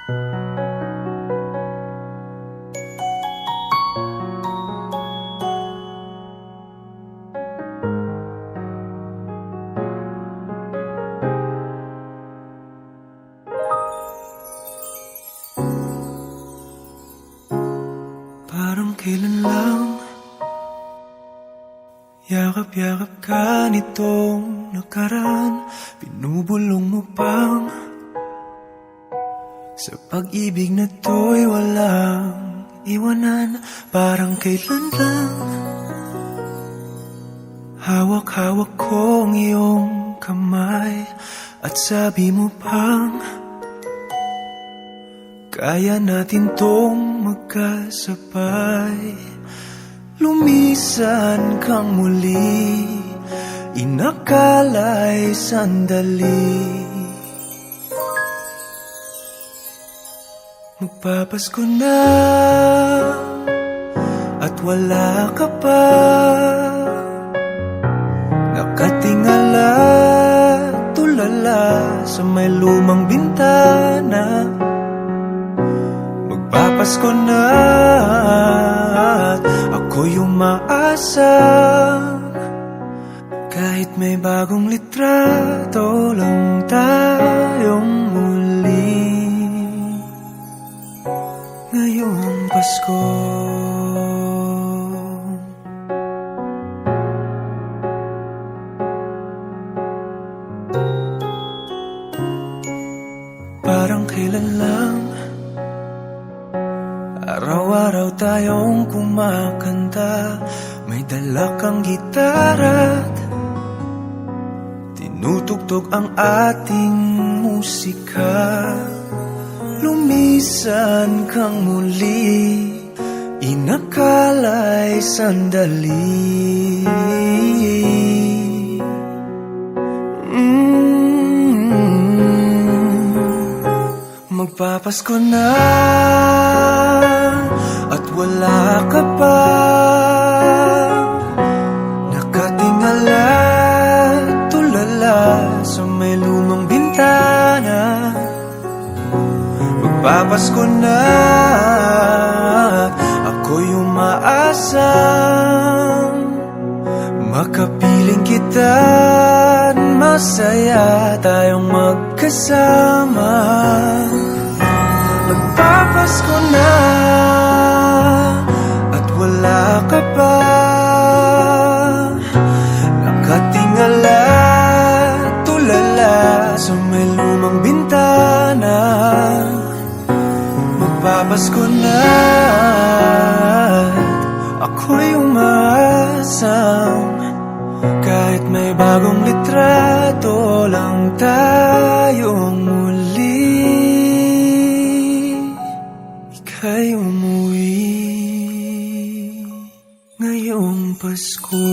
Parang kailan lang yakap-yakap ka nitong nakaraan. Binubulong mo pang sa pag-ibig na to'y walang iwanan. Parang kailan lang hawak-hawak ko ang iyong kamay at sabi mo pang kaya natin tong magkasabay. Lumisan kang muli, inakala'y sandali. Magpapasko na at wala ka pa, nakatingala, tulala sa may lumang bintana. Magpapasko na at ako'y umaasa, kahit may bagong litrato lang tayong muli ngayong Pasko. Parang kailan lang araw-araw tayong kumakanta, may dala kang gitara't tinutugtog ang ating musika. Lumisan kang muli, inakala'y sandali. Magpapasko na at wala ka pa, nakatingala, tulala sa may lumang bintana. Magpapasko na, ako'y umaasang makapiling kita, masaya tayong magkasama. Magpapasko na at wala ka pa, nakatingala, tulala sa may lumang bintana. Magpapasko na at ako'y umaasang kahit may bagong litrato lang tayong muli, ika'y umuwi ngayong Pasko.